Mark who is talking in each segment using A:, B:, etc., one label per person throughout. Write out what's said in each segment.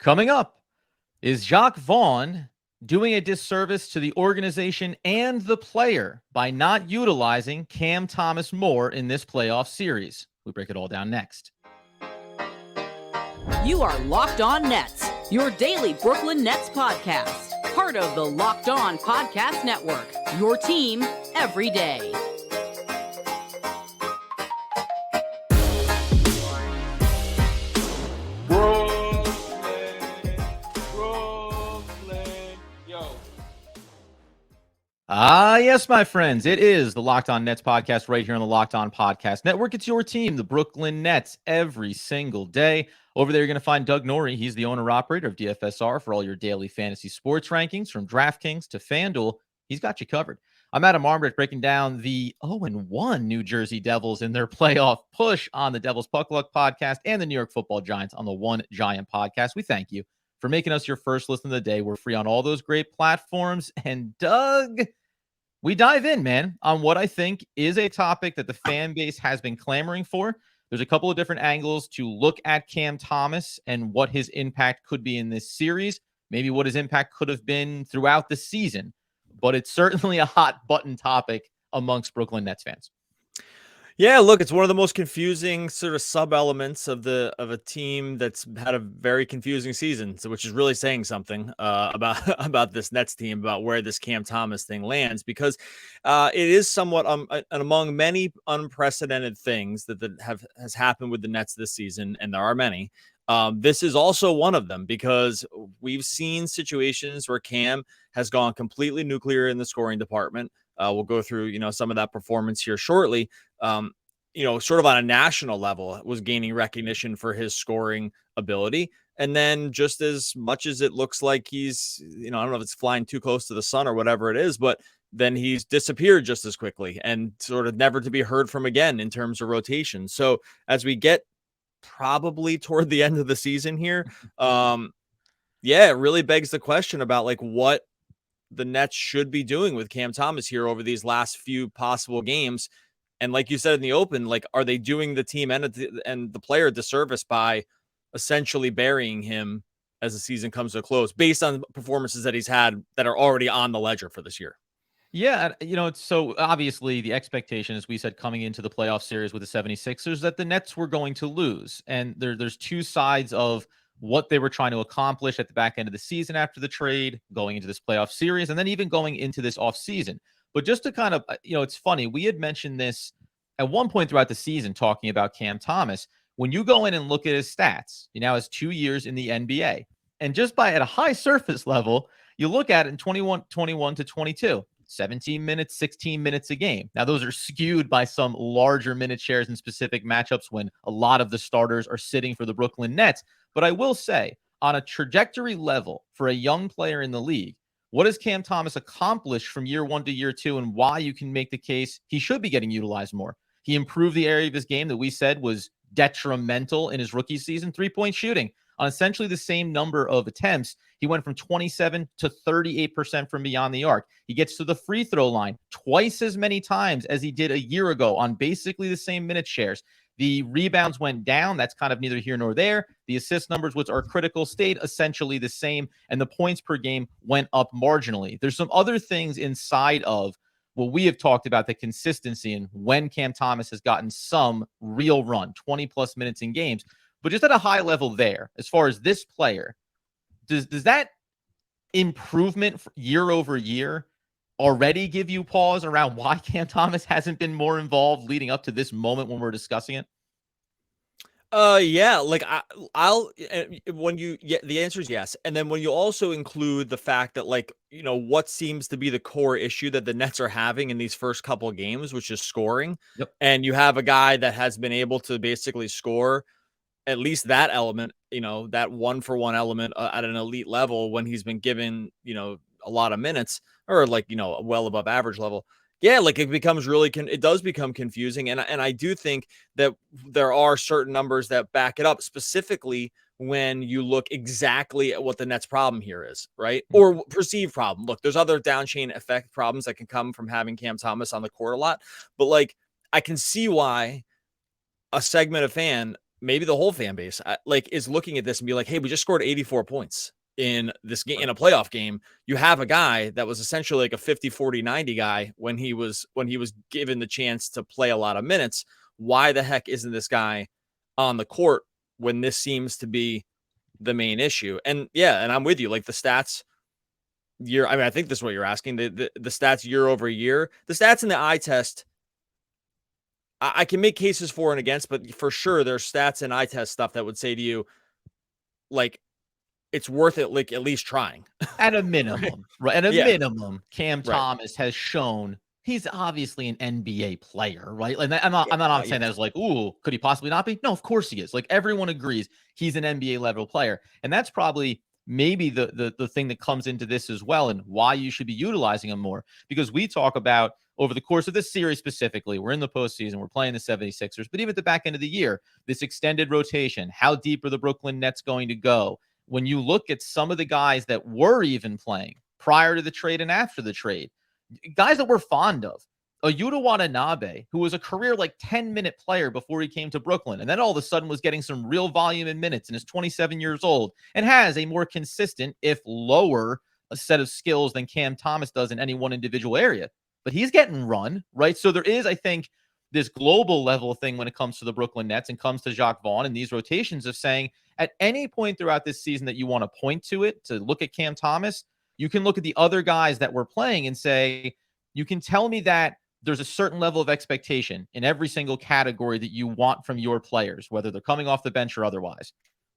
A: Coming up, is Jacque Vaughn doing a disservice to the organization and the player by not utilizing Cam Thomas more in this playoff series? We break it all down next.
B: You are Locked On Nets, your daily Brooklyn Nets podcast. Part of the Locked On Podcast Network, your team every day.
A: Yes, my friends, it is the Locked On Nets podcast right here on the Locked On Podcast Network. It's your team, the Brooklyn Nets, every single day. Over there, you're going to find Doug Norrie. He's the owner-operator of DFSR for all your daily fantasy sports rankings, from DraftKings to FanDuel. He's got you covered. I'm Adam Armbrecht breaking down the 0-1 New Jersey Devils in their playoff push on the Devils Puck Luck podcast and the New York Football Giants on the One Giant podcast. We thank you for making us your first listen of the day. We're free on all those great platforms. And Doug, we dive in, man, on what I think is a topic that the fan base has been clamoring for. There's a couple of different angles to look at Cam Thomas and what his impact could be in this series, maybe what his impact could have been throughout the season. But it's certainly a hot button topic amongst Brooklyn Nets fans.
C: Yeah, look, it's one of the most confusing sort of sub-elements of a team that's had a very confusing season, which is really saying something about this Nets team, about where this Cam Thomas thing lands, because it is somewhat among many unprecedented things that has happened with the Nets this season, and there are many. This is also one of them, because we've seen situations where Cam has gone completely nuclear in the scoring department. We'll go through, some of that performance here shortly. Sort of on a national level, was gaining recognition for his scoring ability. And then just as much as it looks like he's, I don't know if it's flying too close to the sun or whatever it is, but then he's disappeared just as quickly and sort of never to be heard from again in terms of rotation. So as we get probably toward the end of the season here, it really begs the question about like what the Nets should be doing with Cam Thomas here over these last few possible games. And like you said in the open, like, are they doing the team and the player a disservice by essentially burying him as the season comes to a close based on performances that he's had that are already on the ledger for this year?
A: Yeah, it's so obviously the expectation, as we said, coming into the playoff series with the 76ers, that the Nets were going to lose. And there's two sides of what they were trying to accomplish at the back end of the season after the trade, going into this playoff series, and then even going into this offseason. But just to kind of, it's funny, we had mentioned this at one point throughout the season, talking about Cam Thomas. When you go in and look at his stats, he now has 2 years in the NBA. And just at a high surface level, you look at it in 21 to 22, 17 minutes, 16 minutes a game. Now, those are skewed by some larger minute shares in specific matchups when a lot of the starters are sitting for the Brooklyn Nets. But I will say, on a trajectory level for a young player in the league, what has Cam Thomas accomplished from year one to year two, and why you can make the case he should be getting utilized more? He improved the area of his game that we said was detrimental in his rookie season, three-point shooting. On essentially the same number of attempts, he went from 27 to 38% from beyond the arc. He gets to the free throw line twice as many times as he did a year ago on basically the same minute shares. The rebounds went down. That's kind of neither here nor there. The assist numbers, which are critical, stayed essentially the same. And the points per game went up marginally. There's some other things inside of what we have talked about, the consistency and when Cam Thomas has gotten some real run, 20-plus minutes in games. But just at a high level there, as far as this player, does that improvement year over year already give you pause around why Cam Thomas hasn't been more involved leading up to this moment when we're discussing it?
C: Yeah, like the answer is yes. And then when you also include the fact that, like, what seems to be the core issue that the Nets are having in these first couple of games, which is scoring.
A: Yep.
C: And you have a guy that has been able to basically score at least that element, that 1-for-1 element at an elite level when he's been given, a lot of minutes, or like, well above average level. Yeah, like it becomes it does become confusing. And I do think that there are certain numbers that back it up, specifically when you look exactly at what the Nets problem here is, right? Or perceived problem. Look, there's other down chain effect problems that can come from having Cam Thomas on the court a lot. But like, I can see why a segment of fan maybe the whole fan base, like, is looking at this and be like, hey, we just scored 84 points in this game, in a playoff game. You have a guy that was essentially like a 50, 40, 90 guy when he was given the chance to play a lot of minutes. Why the heck isn't this guy on the court when this seems to be the main issue? And yeah, and I'm with you. Like the stats I think this is what you're asking. The stats year over year, the stats in the eye test, I can make cases for and against, but for sure there's stats and eye test stuff that would say to you, like, it's worth it, like, at least trying.
A: At a minimum, right? At a minimum, Cam
C: Right.
A: Thomas has shown he's obviously an NBA player, right? Like, I'm not saying that as like, ooh, could he possibly not be? No, of course he is. Like, everyone agrees he's an NBA level player. And that's probably maybe the thing that comes into this as well, and why you should be utilizing him more. Because we talk about over the course of this series specifically, we're in the postseason, we're playing the 76ers, but even at the back end of the year, this extended rotation, how deep are the Brooklyn Nets going to go? When you look at some of the guys that were even playing prior to the trade and after the trade, guys that we're fond of, Yuta Watanabe, who was a career like 10-minute player before he came to Brooklyn, and then all of a sudden was getting some real volume in minutes and is 27 years old and has a more consistent, if lower, set of skills than Cam Thomas does in any one individual area. But he's getting run, right? So there is, I think, this global level thing when it comes to the Brooklyn Nets and comes to Jacque Vaughn and these rotations of saying at any point throughout this season that you want to point to it, to look at Cam Thomas, you can look at the other guys that we're playing and say, you can tell me that there's a certain level of expectation in every single category that you want from your players, whether they're coming off the bench or otherwise.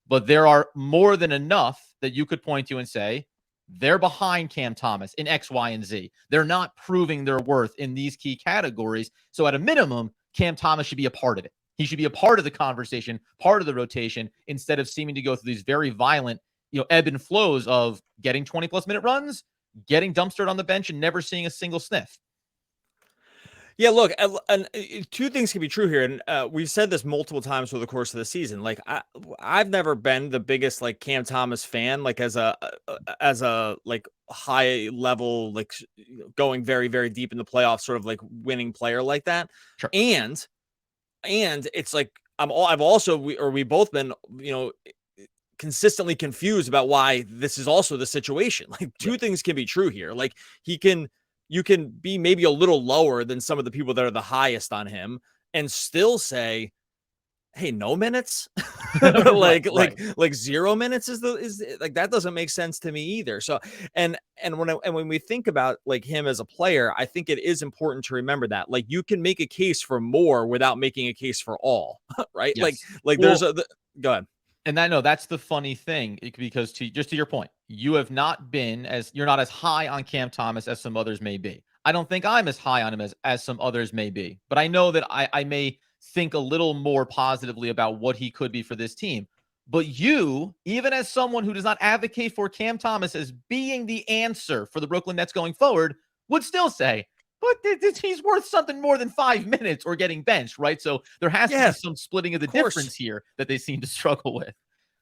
A: But there are more than enough that you could point to and say, they're behind Cam Thomas in X, Y, and Z. They're not proving their worth in these key categories. So at a minimum, Cam Thomas should be a part of it. He should be a part of the conversation, part of the rotation, instead of seeming to go through these very violent, ebb and flows of getting 20-plus minute runs, getting dumpstered on the bench, and never seeing a single sniff.
C: Yeah, look, and two things can be true here, and we've said this multiple times over the course of the season. Like, I've never been the biggest like Cam Thomas fan, like as a like high level, like going very very deep in the playoffs, sort of like winning player like that.
A: Sure.
C: And it's like we've both been consistently confused about why this is also the situation. Like two things can be true here. Like you can be maybe a little lower than some of the people that are the highest on him and still say, hey, no minutes, like 0 minutes is like, that doesn't make sense to me either. So, and when we think about like him as a player, I think it is important to remember that like you can make a case for more without making a case for all, right?
A: Yes.
C: Like there's go ahead.
A: And that's the funny thing, because just to your point, you're not as high on Cam Thomas as some others may be. I don't think I'm as high on him as some others may be, but I know that I may think a little more positively about what he could be for this team. But you, even as someone who does not advocate for Cam Thomas as being the answer for the Brooklyn Nets going forward, would still say, but he's worth something more than 5 minutes or getting benched, right? So there has to be some splitting of the difference here that they seem to struggle with.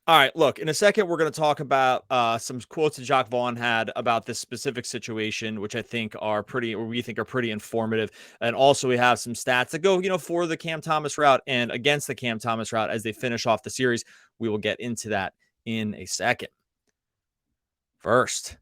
C: All right, look, in a second, we're going to talk about some quotes that Jacque Vaughn had about this specific situation, which we think are pretty informative. And also we have some stats that go, for the Cam Thomas route and against the Cam Thomas route as they finish off the series. We will get into that in a second. First,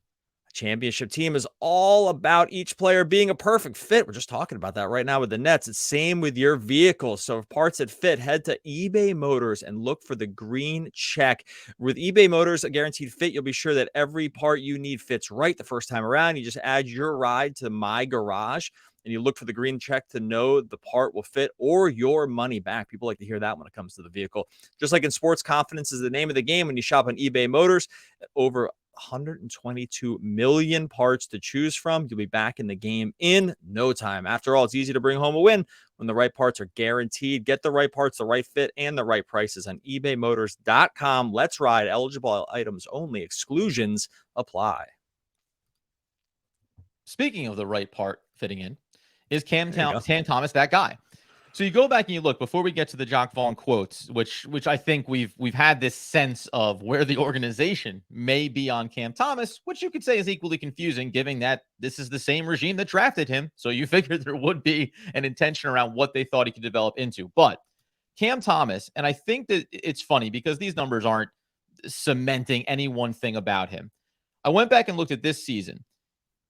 C: championship team is all about each player being a perfect fit. We're just talking about that right now with the Nets. It's same with your vehicle. So for parts that fit, head to eBay Motors and look for the green check. With eBay Motors, a guaranteed fit, you'll be sure that every part you need fits right the first time around. You just add your ride to My Garage and you look for the green check to know the part will fit or your money back. People like to hear that when it comes to the vehicle. Just like in sports, confidence is the name of the game when you shop on eBay Motors. Over 122 million parts to choose from. You'll be back in the game in no time. After all, it's easy to bring home a win when the right parts are guaranteed. Get the right parts, the right fit, and the right prices on ebaymotors.com. Let's ride. Eligible items only. Exclusions apply.
A: Speaking of the right part fitting in, is Cam Thomas that guy? So you go back and you look before we get to the Jacque Vaughn quotes, which I think we've had this sense of where the organization may be on Cam Thomas, which you could say is equally confusing, given that this is the same regime that drafted him. So you figured there would be an intention around what they thought he could develop into. But Cam Thomas, and I think that it's funny because these numbers aren't cementing any one thing about him. I went back and looked at this season.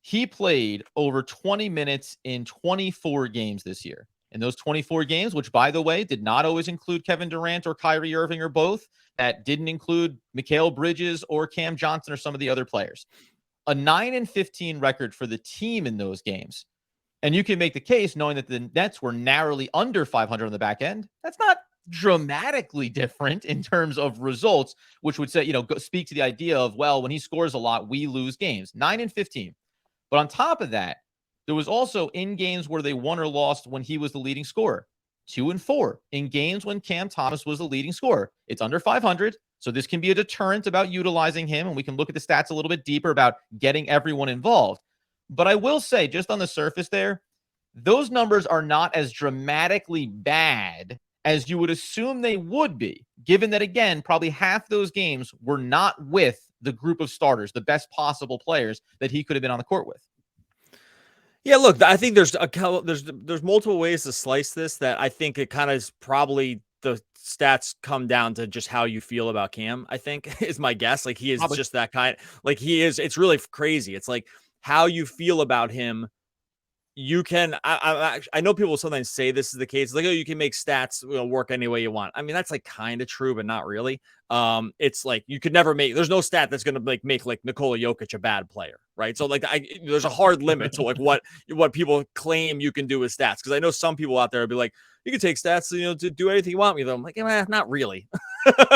A: He played over 20 minutes in 24 games this year. In those 24 games, which, by the way, did not always include Kevin Durant or Kyrie Irving or both, that didn't include Mikal Bridges or Cam Johnson or some of the other players. A 9-15 record for the team in those games. And you can make the case, knowing that the Nets were narrowly under 500 on the back end. That's not dramatically different in terms of results, which would say, speak to the idea of, well, when he scores a lot, we lose games. 9-15. But on top of that, there was also in games where they won or lost when he was the leading scorer. 2-4 in games when Cam Thomas was the leading scorer. It's under 500. So this can be a deterrent about utilizing him. And we can look at the stats a little bit deeper about getting everyone involved. But I will say, just on the surface there, those numbers are not as dramatically bad as you would assume they would be, given that, again, probably half those games were not with the group of starters, the best possible players that he could have been on the court with.
C: Yeah, look, I think there's multiple ways to slice this that I think it kind of is probably the stats come down to just how you feel about Cam, I think is my guess. Like he is
A: Probably.
C: just that kind. Like he is, it's really crazy. It's like how you feel about him. You can, I know people sometimes say this is the case. It's like, oh, you can make stats work any way you want. I mean, that's like kind of true, but not really. It's like you could never make. There's no stat that's gonna make Nikola Jokic a bad player, right? So like, there's a hard limit to like what people claim you can do with stats. Because I know some people out there will be like, you can take stats, to do anything you want with them. I'm like, not really.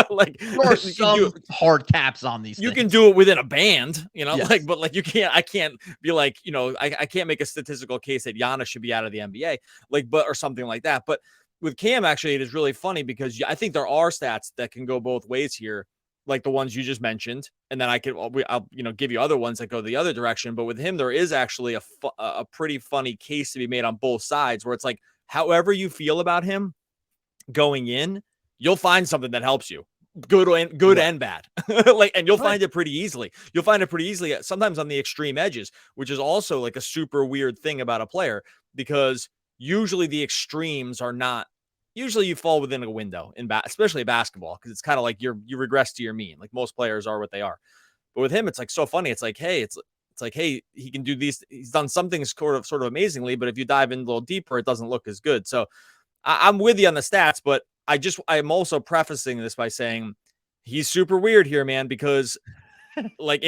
C: Like
A: there are some hard caps on these
C: you
A: things.
C: can do it within a band,
A: Yes.
C: but like I can't be like, I can't make a statistical case that Giannis should be out of the NBA, or something like that. But with Cam, actually, it is really funny because I think there are stats that can go both ways here, like the ones you just mentioned. And then I'll give you other ones that go the other direction. But with him, there is actually a pretty funny case to be made on both sides where it's like, however you feel about him going in, you'll find something that helps you. Good and bad. And you'll find it pretty easily. You'll find it pretty easily sometimes on the extreme edges, which is also like a super weird thing about a player because usually the extremes are not. Usually you fall within a window especially basketball, because it's kind of like you regress to your mean. Like most players are what they are. But with him, it's like so funny. It's like, hey, he can do these. He's done some things sort of amazingly, but if you dive in a little deeper, it doesn't look as good. So I'm with you on the stats, but I'm also prefacing this by saying he's super weird here, man, because like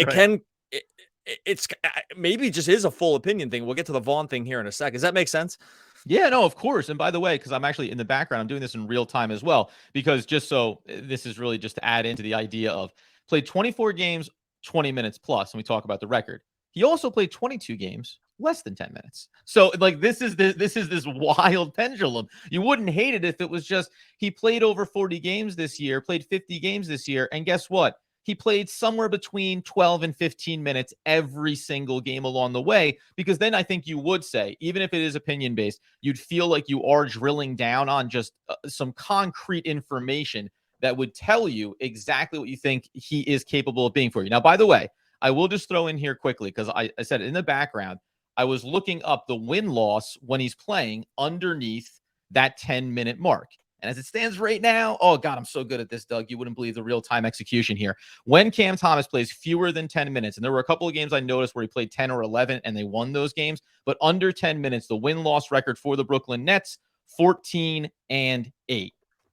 C: it's maybe just is a full opinion thing. We'll get to the Vaughn thing here in a sec. Does that make sense?
A: Yeah, no, of course. And by the way, because I'm actually in the background, I'm doing this in real time as well, because this is really just to add into the idea of played 24 games, 20 minutes plus, and we talk about the record. He also played 22 games, less than 10 minutes. So like this is this wild pendulum. You wouldn't hate it if it was just he played over 40 games this year, played 50 games this year, and guess what? He played somewhere between 12 and 15 minutes every single game along the way, because then I think you would say, even if it is opinion based, you'd feel like you are drilling down on just some concrete information that would tell you exactly what you think he is capable of being for you. Now, by the way, I will just throw in here quickly, because I said it in the background, I was looking up the win-loss when he's playing underneath that 10-minute mark. And as it stands right now, oh, God, I'm so good at this, Doug. You wouldn't believe the real-time execution here. When Cam Thomas plays fewer than 10 minutes, and there were a couple of games I noticed where he played 10 or 11 and they won those games, but under 10 minutes, the win-loss record for the Brooklyn Nets, 14-8.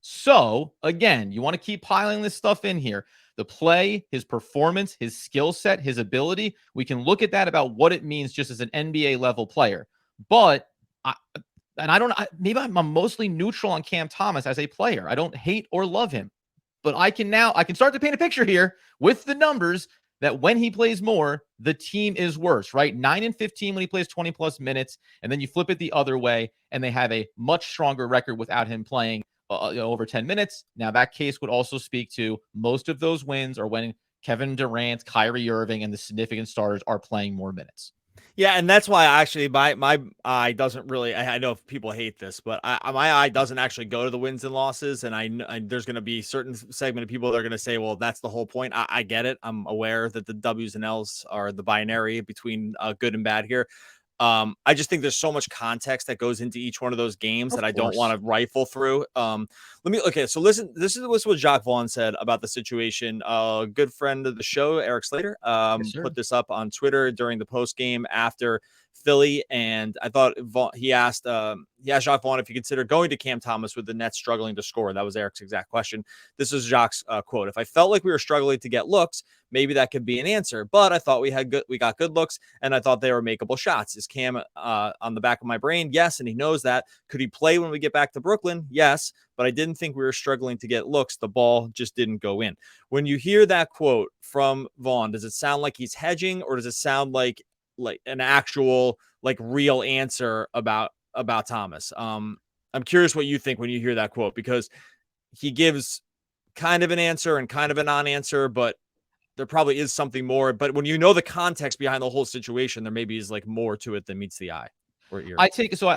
A: So, again, you want to keep piling this stuff in here. The play, his performance, his skill set, his ability, we can look at that about what it means just as an NBA level player. But maybe I'm mostly neutral on Cam Thomas as a player. I don't hate or love him, but I can start to paint a picture here with the numbers that when he plays more, the team is worse, right? 9-15 when he plays 20 plus minutes. And then you flip it the other way and they have a much stronger record without him playing over 10 minutes. Now that case would also speak to most of those wins are when Kevin Durant, Kyrie Irving, and the significant starters are playing more minutes.
C: Yeah, and that's why actually my eye doesn't really. I know people hate this, but my eye doesn't actually go to the wins and losses. And I there's going to be certain segment of people that are going to say, well, that's the whole point. I get it. I'm aware that the W's and L's are the binary between good and bad here. I just think there's so much context that goes into each one of those games that I don't want to rifle through. Okay, so listen, this is what Jacque Vaughn said about the situation. A good friend of the show, Eric Slater,
A: Yes, sir.
C: put this up on Twitter during the post game after Philly, and I thought he asked Jacque Vaughn if he considered going to Cam Thomas with the Nets struggling to score. That was Eric's exact question. This is Jacques' quote: "If I felt like we were struggling to get looks, maybe that could be an answer. But I thought we got good looks, and I thought they were makeable shots. Is Cam on the back of my brain? Yes, and he knows that. Could he play when we get back to Brooklyn? Yes, but I didn't think we were struggling to get looks. The ball just didn't go in." When you hear that quote from Vaughn, does it sound like he's hedging, or does it sound like an actual real answer about Thomas? I'm curious what you think when you hear that quote, because he gives kind of an answer and kind of a non-answer, but there probably is something more. But when you know the context behind the whole situation, there maybe is more to it than meets the eye or ear.
A: I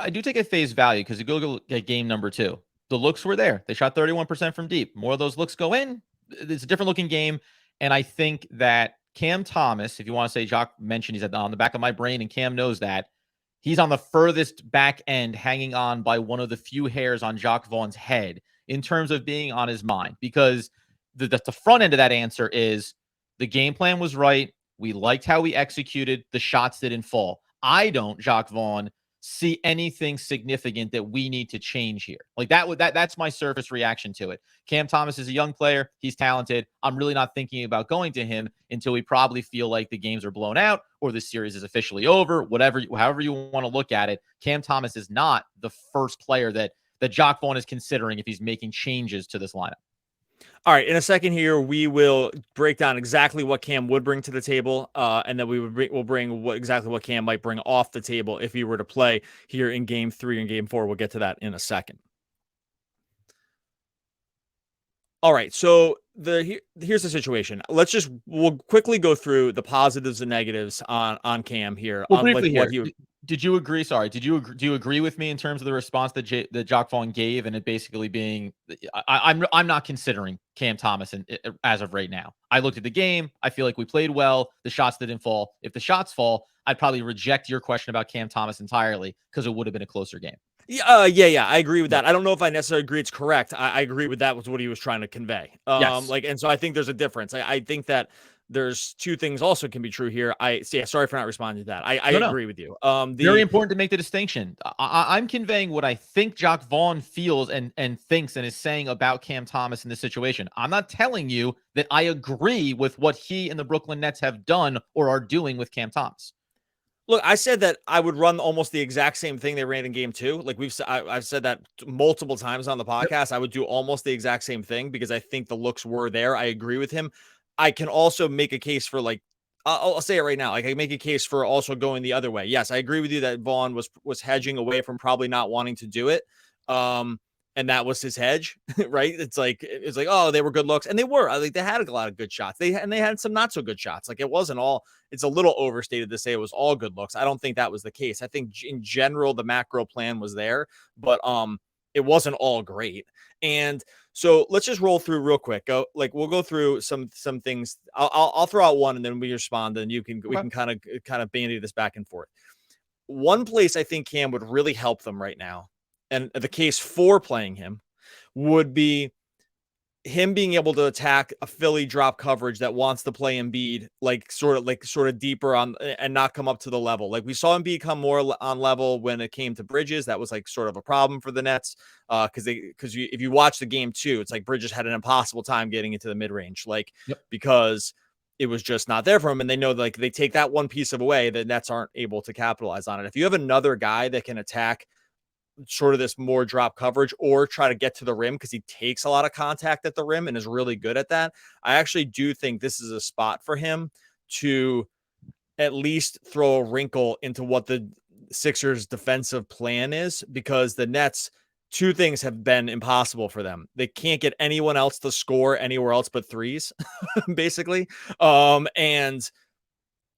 A: do take a face value, because you go look at game number 2. The looks were there. They shot 31% from deep. More of those looks go in. It's a different looking game. And I think that Cam Thomas, if you want to say, Jacques mentioned he's on the back of my brain, and Cam knows that, he's on the furthest back end, hanging on by one of the few hairs on Jacque Vaughn's head in terms of being on his mind, because the front end of that answer is the game plan was right. We liked how we executed. The shots didn't fall. I don't, Jacque Vaughn, see anything significant that we need to change here. That's my surface reaction to it. Cam Thomas is a young player. He's talented. I'm really not thinking about going to him until we probably feel like the games are blown out or the series is officially over, however you want to look at it. Cam Thomas is not the first player that Jacque Vaughn is considering if he's making changes to this lineup.
C: All right, in a second here, we will break down exactly what Cam would bring to the table, and then we'll bring exactly what Cam might bring off the table if he were to play here in Game 3 and Game 4. We'll get to that in a second. All right, so here's the situation. We'll quickly go through the positives and negatives on Cam here.
A: Well, briefly here, did you agree? Sorry, do you agree with me in terms of the response that Jacque Vaughn gave, and it basically being, I'm not considering Cam Thomas as of right now. I looked at the game. I feel like we played well. The shots didn't fall. If the shots fall, I'd probably reject your question about Cam Thomas entirely, because it would have been a closer game.
C: Yeah, I agree with that. I don't know if I necessarily agree it's correct. I agree with that was what he was trying to convey.
A: Yes.
C: And so I think there's a difference. I think that there's two things also can be true here. Sorry for not responding to that. I agree with you.
A: Very important to make the distinction. I'm conveying what I think Jacque Vaughn feels and thinks and is saying about Cam Thomas in this situation. I'm not telling you that I agree with what he and the Brooklyn Nets have done or are doing with Cam Thomas.
C: Look, I said that I would run almost the exact same thing they ran in Game 2. I've said that multiple times on the podcast. Yep. I would do almost the exact same thing because I think the looks were there. I agree with him. I can also make a case for I'll say it right now. I can make a case for also going the other way. Yes, I agree with you that Vaughn was hedging away from probably not wanting to do it. And that was his hedge, right? It's like, oh, they were good looks, and they were. They had a lot of good shots. They had some not so good shots. It wasn't all. It's a little overstated to say it was all good looks. I don't think that was the case. I think in general the macro plan was there, but it wasn't all great. And so let's just roll through real quick. We'll go through some things. I'll throw out one, and then we respond, and we can kind of bandy this back and forth. One place I think Cam would really help them right now, and the case for playing him, would be him being able to attack a Philly drop coverage that wants to play Embiid sort of deeper on and not come up to the level. We saw Embiid come more on level when it came to Bridges. That was sort of a problem for the Nets because if you watch the game too, it's Bridges had an impossible time getting into the mid range, because it was just not there for him. And they know they take that one piece of away, the Nets aren't able to capitalize on it. If you have another guy that can attack sort of this more drop coverage or try to get to the rim, because he takes a lot of contact at the rim and is really good at that, I actually do think this is a spot for him to at least throw a wrinkle into what the Sixers defensive plan is, because the Nets, two things have been impossible for them. They can't get anyone else to score anywhere else but threes, basically. And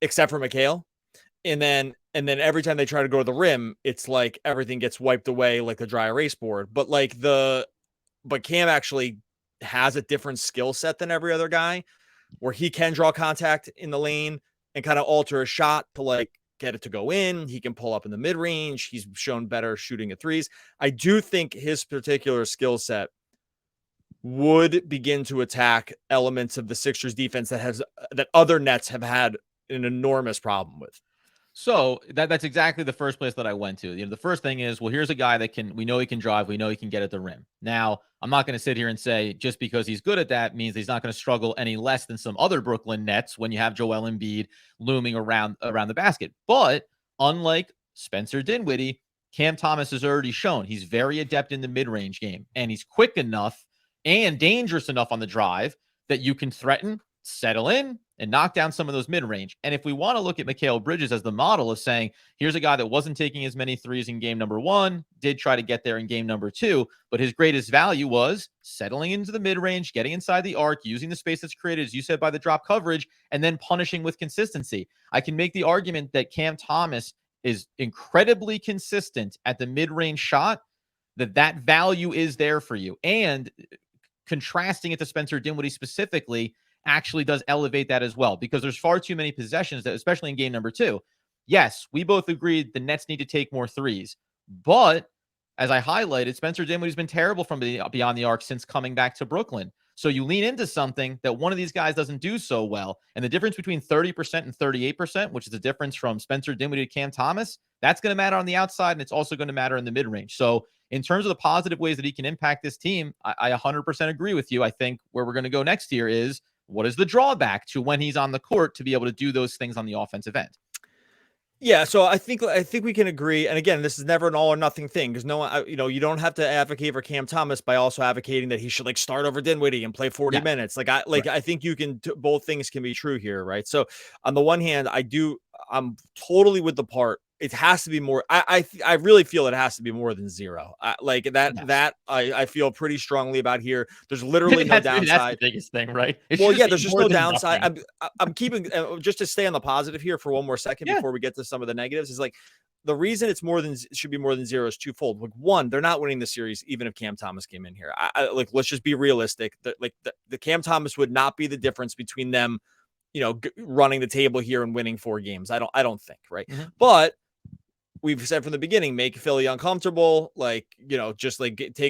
C: except for McHale. And then every time they try to go to the rim, it's everything gets wiped away like the dry erase board. But Cam actually has a different skill set than every other guy, where he can draw contact in the lane and kind of alter a shot to get it to go in. He can pull up in the mid range. He's shown better shooting at threes. I do think his particular skill set would begin to attack elements of the Sixers defense that other Nets have had an enormous problem with.
A: So that's exactly the first place that I went to. The first thing is, well, here's a guy that we know he can drive. We know he can get at the rim. Now, I'm not going to sit here and say just because he's good at that means he's not going to struggle any less than some other Brooklyn Nets when you have Joel Embiid looming around the basket. But unlike Spencer Dinwiddie, Cam Thomas has already shown he's very adept in the mid-range game, and he's quick enough and dangerous enough on the drive that you can threaten, settle in, and knock down some of those mid-range. And if we want to look at Mikal Bridges as the model of saying, here's a guy that wasn't taking as many threes in game number 1, did try to get there in game number 2, but his greatest value was settling into the mid-range, getting inside the arc, using the space that's created, as you said, by the drop coverage, and then punishing with consistency. I can make the argument that Cam Thomas is incredibly consistent at the mid-range shot, that value is there for you. And contrasting it to Spencer Dinwiddie specifically actually does elevate that as well, because there's far too many possessions that, especially in game number 2, yes, we both agreed the Nets need to take more threes, but as I highlighted, Spencer Dinwiddie's been terrible from beyond the arc since coming back to Brooklyn. So you lean into something that one of these guys doesn't do so well, and the difference between 30% and 38%, which is the difference from Spencer Dinwiddie to Cam Thomas, that's going to matter on the outside, and it's also going to matter in the mid-range. So in terms of the positive ways that he can impact this team, I 100% agree with you. I think where we're going to go next year is, what is the drawback to when he's on the court to be able to do those things on the offensive end?
C: Yeah, so I think we can agree. And again, this is never an all or nothing thing, because no one, you don't have to advocate for Cam Thomas by also advocating that he should start over Dinwiddie and play 40 minutes. I think you can both things can be true here, right? So on the one hand, I'm totally with the part. It has to be more. I really feel it has to be more than 0. I feel pretty strongly about here. There's literally no downside.
A: That's the biggest thing, right?
C: There's just no downside. I'm keeping just to stay on the positive here for one more second before we get to some of the negatives. Is the reason it should be more than 0 is twofold. One, they're not winning the series even if Cam Thomas came in here. Let's just be realistic. The Cam Thomas would not be the difference between them, running the table here and winning 4 games. I don't think, right? Mm-hmm. But we've said from the beginning, make Philly uncomfortable, take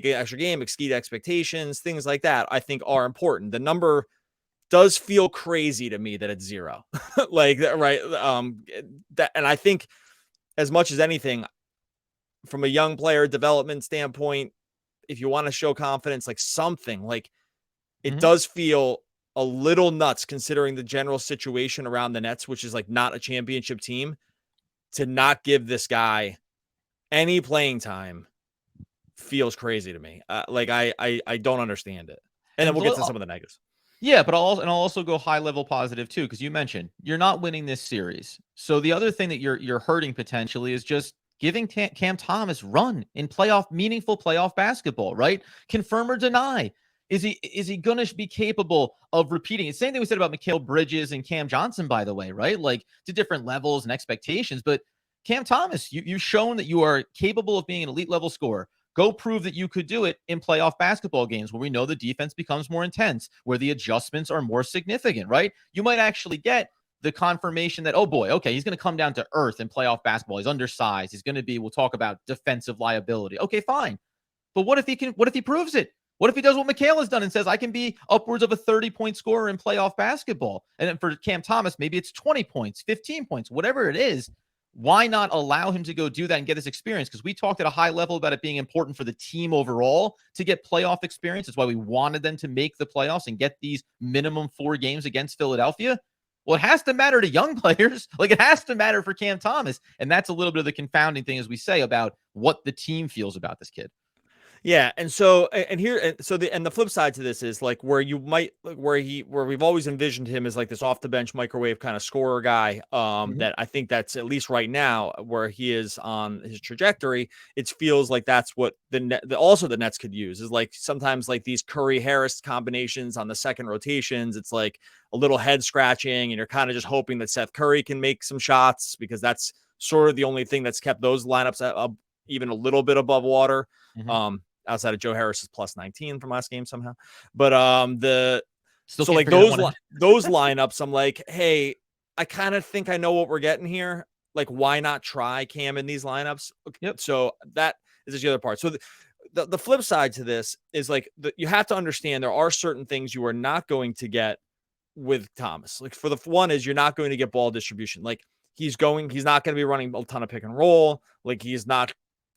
C: an extra game, exceed expectations, things like that, I think are important. The number does feel crazy to me that it's 0. Right. And I think as much as anything, from a young player development standpoint, if you want to show confidence, something it does feel a little nuts considering the general situation around the Nets, which is not a championship team, to not give this guy any playing time feels crazy to me. I don't understand it. And then we'll get to some of the negatives.
A: Yeah, but I'll also go high level positive too, because you mentioned you're not winning this series. So the other thing that you're hurting potentially is just giving Cam Thomas run in meaningful playoff basketball, right? Confirm or deny. Is he going to be capable of repeating it? Same thing we said about Mikal Bridges and Cam Johnson, by the way, right? To different levels and expectations. But Cam Thomas, you've shown that you are capable of being an elite level scorer. Go prove that you could do it in playoff basketball games where we know the defense becomes more intense, where the adjustments are more significant, right? You might actually get the confirmation that, oh boy, okay, he's going to come down to earth in playoff basketball. He's undersized. He's going to be, we'll talk about defensive liability. Okay, fine. But what if he proves it? What if he does what Mikal has done and says, I can be upwards of a 30-point scorer in playoff basketball? And then for Cam Thomas, maybe it's 20 points, 15 points, whatever it is. Why not allow him to go do that and get this experience? Because we talked at a high level about it being important for the team overall to get playoff experience. That's why we wanted them to make the playoffs and get these minimum 4 games against Philadelphia. Well, it has to matter to young players. It has to matter for Cam Thomas. And that's a little bit of the confounding thing, as we say, about what the team feels about this kid.
C: Yeah, and the flip side to this is where we've always envisioned him as this off the bench microwave kind of scorer guy. That I think that's at least right now where he is on his trajectory. It feels like that's what the Nets could use is sometimes these Curry Harris combinations on the second rotations. It's a little head scratching, and you're kind of just hoping that Seth Curry can make some shots because that's sort of the only thing that's kept those lineups up even a little bit above water. Mm-hmm. Outside of Joe Harris's plus 19 from last game somehow. But those lineups, I'm hey, I kind of think I know what we're getting here. Why not try Cam in these lineups? Yep. So that is just the other part. So the flip side to this is like you have to understand there are certain things you are not going to get with Thomas. Like for the one is you're not going to get ball distribution. Like he's not going to be running a ton of pick and roll. Like he's not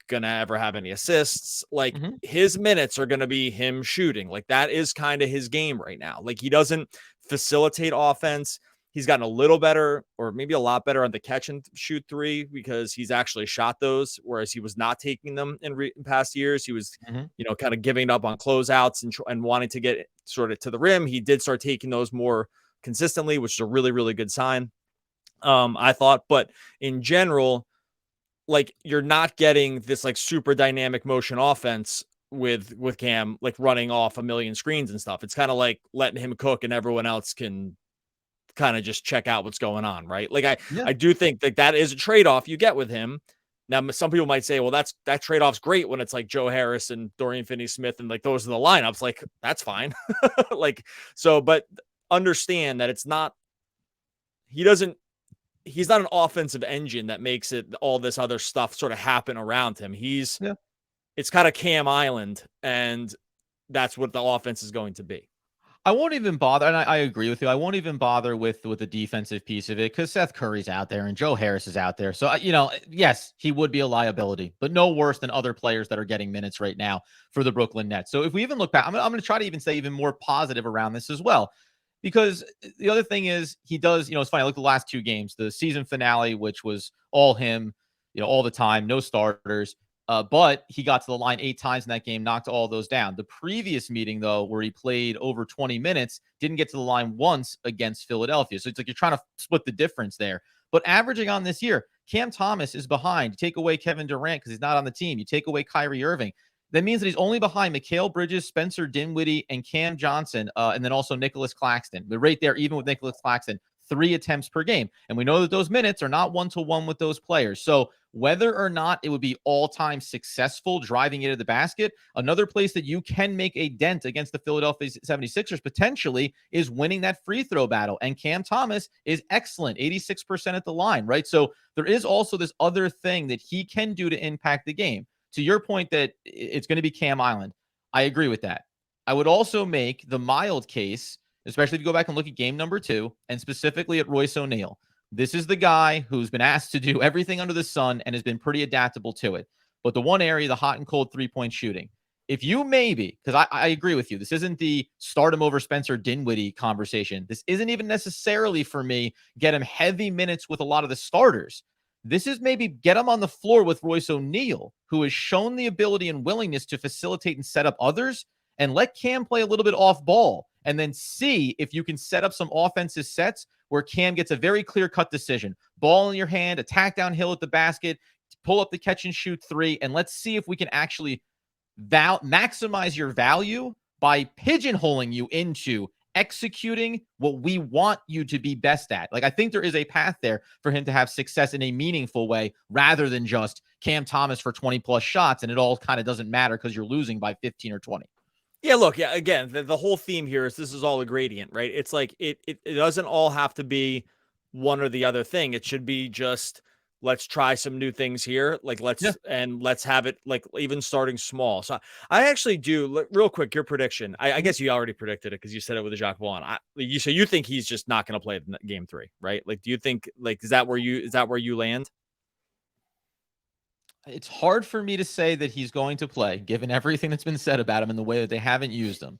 C: going to ever have any assists. Like his minutes are going to be him shooting. Like that is kind of his game right now. Like he doesn't facilitate offense. He's gotten a little better, or maybe a lot better on the catch and shoot three, because he's actually shot those, whereas he was not taking them in past years. He was, kind of giving up on closeouts and wanting to get sort of to the rim. He did start taking those more consistently, which is a really, really good sign, I thought. But in general, like you're not getting this like super dynamic motion offense with Cam, like running off a million screens and stuff. It's kind of like letting him cook and everyone else can kind of just check out what's going on, right? Like I do think that is a trade-off you get with him. Now, some people might say, well, that trade-off's great when it's like Joe Harris and Dorian Finney-Smith and like those are the lineups. Like that's fine. Like, so, but understand that it's not, he's not an offensive engine that makes it all this other stuff sort of happen around him. It's kind of Cam Island, and that's what the offense is going to be.
A: I won't even bother, and I agree with you. I won't even bother with the defensive piece of it because Seth Curry's out there and Joe Harris is out there. So, yes, he would be a liability, but no worse than other players that are getting minutes right now for the Brooklyn Nets. So if we even look back, I'm going to try to even say even more positive around this as well, because the other thing is he does, it's funny. I look at the last two games, the season finale, which was all him, all the time, no starters. But he got to the line 8 times in that game, knocked all those down. The previous meeting, though, where he played over 20 minutes, didn't get to the line once against Philadelphia. So it's like you're trying to split the difference there. But averaging on this year, Cam Thomas is behind. You take away Kevin Durant because he's not on the team. You take away Kyrie Irving. That means that he's only behind Mikal Bridges, Spencer Dinwiddie, and Cam Johnson, and then also Nicholas Claxton. But right there, even with Nicholas Claxton, 3 attempts per game. And we know that those minutes are not one-to-one with those players. So whether or not it would be all-time successful driving it to the basket, another place that you can make a dent against the Philadelphia 76ers potentially is winning that free throw battle. And Cam Thomas is excellent, 86% at the line, right? So there is also this other thing that he can do to impact the game. To your point that it's going to be Cam Island, I agree with that. I would also make the mild case, especially if you go back and look at game number 2, and specifically at Royce O'Neal. This is the guy who's been asked to do everything under the sun and has been pretty adaptable to it. But the one area, the hot and cold three-point shooting, if you maybe, because I agree with you, this isn't the start him over Spencer Dinwiddie conversation. This isn't even necessarily for me, get him heavy minutes with a lot of the starters. This is maybe get him on the floor with Royce O'Neal, who has shown the ability and willingness to facilitate and set up others, and let Cam play a little bit off ball, and then see if you can set up some offensive sets where Cam gets a very clear-cut decision. Ball in your hand, attack downhill at the basket, pull up the catch and shoot 3, and let's see if we can actually maximize your value by pigeonholing you into executing what we want you to be best at. Like, I think there is a path there for him to have success in a meaningful way rather than just Cam Thomas for 20-plus shots, and it all kind of doesn't matter because you're losing by 15 or 20.
C: Yeah, look, again, the whole theme here is this is all a gradient, right? It's like it doesn't all have to be one or the other thing. It should be just let's try some new things here. Like let's have it like even starting small. So I actually do real quick your prediction. I guess you already predicted it because you said it with Jacque Vaughn. So you think he's just not going to play game 3, right? Like, do you think is that where you land?
A: It's hard for me to say that he's going to play, given everything that's been said about him and the way that they haven't used him.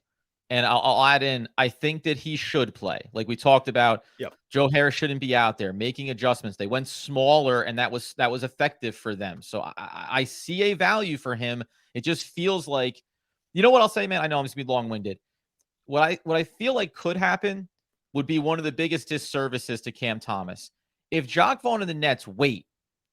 A: And I'll add in, I think that he should play. Like we talked about, Joe Harris shouldn't be out there making adjustments. They went smaller, and that was effective for them. So I see a value for him. It just feels like, you know what I'll say, man? I know I'm just going to be long-winded. What I feel like could happen would be one of the biggest disservices to Cam Thomas. If Jacque Vaughn and the Nets wait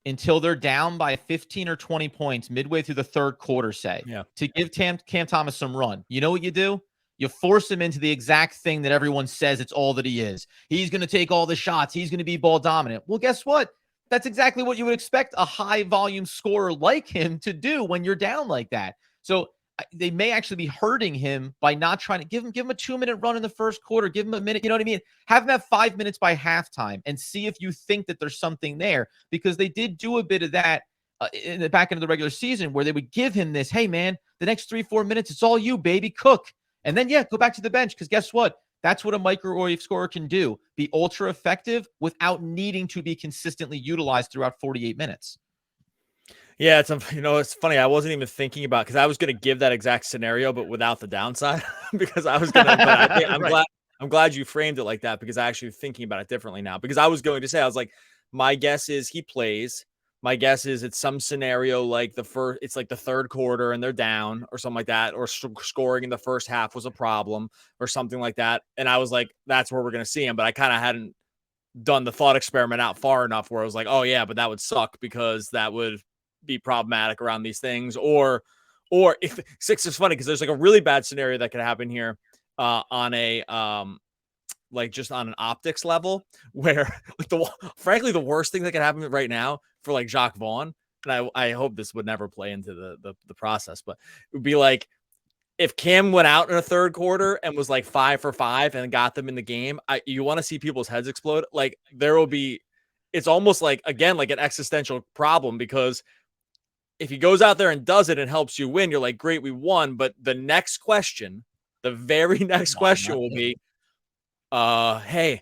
A: until they're down by 15 or 20 points midway through the third quarter, to give Cam Thomas some run, you know what you do? You force him into the exact thing that everyone says it's all that he is. He's going to take all the shots. He's going to be ball dominant. Well, guess what? That's exactly what you would expect a high volume scorer like him to do when you're down like that. So they may actually be hurting him by not trying to give him a 2-minute run in the first quarter. Give him a minute. You know what I mean? Have him have 5 minutes by halftime and see if you think that there's something there, because they did do a bit of that in the back end of the regular season where they would give him this, hey man, the next 3-4 minutes, it's all you, baby. Cook. And then, go back to the bench, because guess what? That's what a microwave scorer can do. Be ultra effective without needing to be consistently utilized throughout 48 minutes.
C: Yeah, it's funny. I wasn't even thinking about, because I was going to give that exact scenario, but without the downside, because I was going to. But I'm
A: right.
C: I'm glad you framed it like that, because I actually thinking about it differently now. Because I was going to say, I was like, my guess is he plays. My guess is it's some scenario like it's like the third quarter and they're down or something like that, or scoring in the first half was a problem or something like that. And I was like, that's where we're going to see him. But I kind of hadn't done the thought experiment out far enough where I was like, oh yeah, but that would suck, because that would be problematic around these things. Or if six is funny, because there's like a really bad scenario that could happen here on a like just on an optics level, where like frankly the worst thing that could happen right now for like Jacque Vaughn, and I hope this would never play into the process, but it would be like if Cam went out in a third quarter and was like 5 for 5 and got them in the game. You want to see people's heads explode. Like there will be, it's almost like, again, like an existential problem, because if he goes out there and does it and helps you win, you're like, great, we won. But the next question, the very next question will be, hey,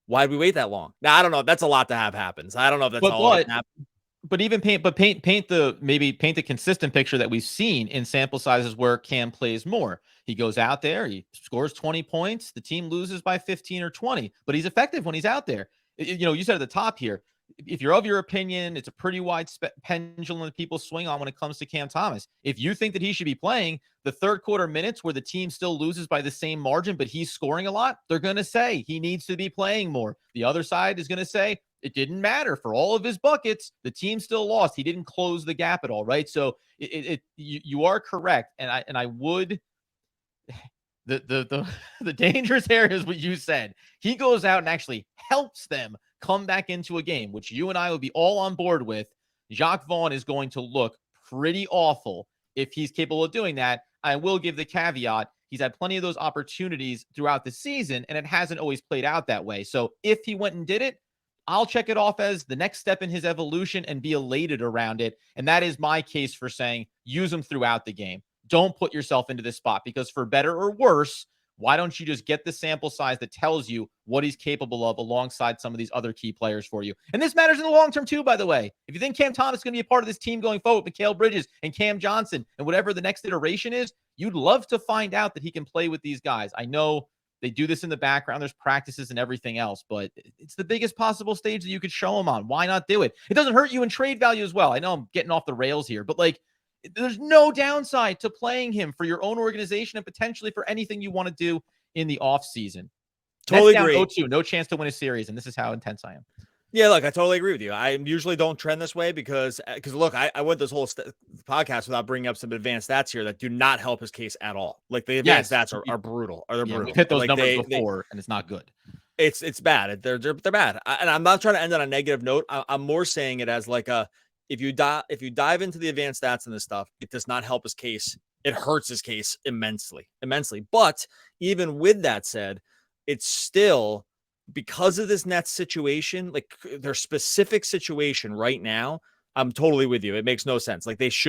C: why did we wait that long? Now, I don't know. That's a lot to have happens. I don't know if that's all that can happen.
A: But even paint the consistent picture that we've seen in sample sizes where Cam plays more. He goes out there, he scores 20 points, the team loses by 15 or 20, but he's effective when he's out there. You said at the top here, if you're of your opinion, it's a pretty wide pendulum that people swing on when it comes to Cam Thomas. If you think that he should be playing the third quarter minutes where the team still loses by the same margin, but he's scoring a lot, they're going to say he needs to be playing more. The other side is going to say it didn't matter for all of his buckets. The team still lost. He didn't close the gap at all, right? So you are correct, and I would. The dangerous area is what you said. He goes out and actually helps them come back into a game, which you and I would be all on board with. Jacque Vaughn is going to look pretty awful if he's capable of doing that. I will give the caveat, he's had plenty of those opportunities throughout the season, and it hasn't always played out that way. So if he went and did it, I'll check it off as the next step in his evolution and be elated around it. And that is my case for saying use him throughout the game. Don't put yourself into this spot, because for better or worse, why don't you just get the sample size that tells you what he's capable of alongside some of these other key players for you? And this matters in the long term too, by the way. If you think Cam Thomas is going to be a part of this team going forward, Mikal Bridges and Cam Johnson and whatever the next iteration is, you'd love to find out that he can play with these guys. I know they do this in the background. There's practices and everything else, but it's the biggest possible stage that you could show him on. Why not do it? It doesn't hurt you in trade value as well. I know I'm getting off the rails here, but like, there's no downside to playing him for your own organization and potentially for anything you want to do in the off season.
C: Totally agree.
A: 0-2, no chance to win a series, and this is how intense I am.
C: Yeah, look, I totally agree with you. I usually don't trend this way because look, I went this whole podcast without bringing up some advanced stats here that do not help his case at all. Like the advanced stats are brutal. They're brutal.
A: We've hit those
C: like
A: numbers before, and it's not good.
C: It's bad. They're bad. And I'm not trying to end on a negative note. I'm more saying it as like if you dive into the advanced stats and this stuff, it does not help his case. It hurts his case immensely. But even with that said, it's still, because of this Nets situation, like their specific situation right now, I'm totally with you. It makes no sense. Like there's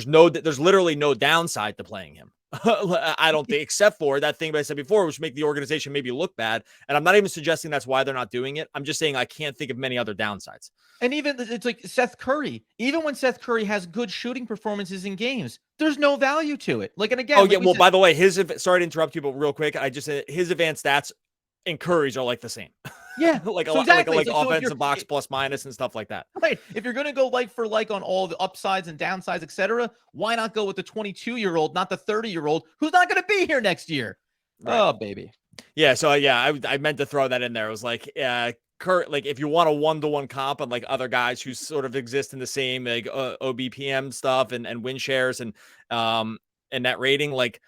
C: literally no downside to playing him. I don't think, except for that thing that I said before, which make the organization maybe look bad. And I'm not even suggesting that's why they're not doing it. I'm just saying I can't think of many other downsides. And
A: even it's like Seth Curry. Even when Seth Curry has good shooting performances in games, there's no value to it. Like, and again,
C: by the way, sorry to interrupt you, but real quick, I just said his advanced stats and Curry's are like the same.
A: Yeah,
C: like
A: so exactly.
C: like offensive box plus minus and stuff like that.
A: Right. If you're going to go like for like on all the upsides and downsides, etc., why not go with the 22-year-old, not the 30-year-old who's not going to be here next year? Right. Oh, baby.
C: Yeah. So I meant to throw that in there. It was like, Kurt, like if you want a 1-to-1 comp and like other guys who sort of exist in the same like OBPM stuff and win shares and net rating, like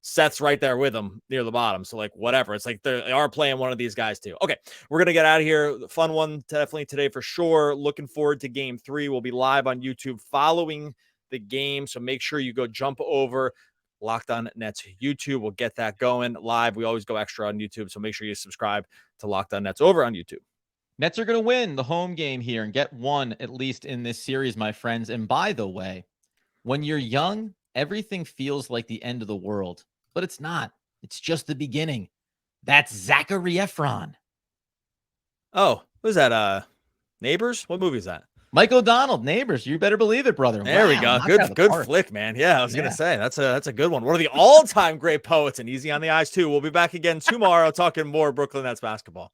C: Seth's right there with him near the bottom. So like whatever. It's like they are playing one of these guys too. Okay. We're going to get out of here. Fun one definitely today for sure. Looking forward to game 3. We'll be live on YouTube following the game. So make sure you go jump over Locked On Nets YouTube. We'll get that going live. We always go extra on YouTube. So make sure you subscribe to Locked On Nets over on YouTube.
A: Nets are going to win the home game here and get one at least in this series, my friends. And by the way, when you're young everything feels like the end of the world, but it's not. It's just the beginning. That's Zachary Efron.
C: Oh, who's that? Neighbors? What movie is that?
A: Mike O'Donnell, Neighbors. You better believe it, brother.
C: There we go. Good flick, man. Yeah, I was gonna say that's a good one. One of the all-time great poets, and easy on the eyes too. We'll be back again tomorrow talking more Brooklyn Nets basketball.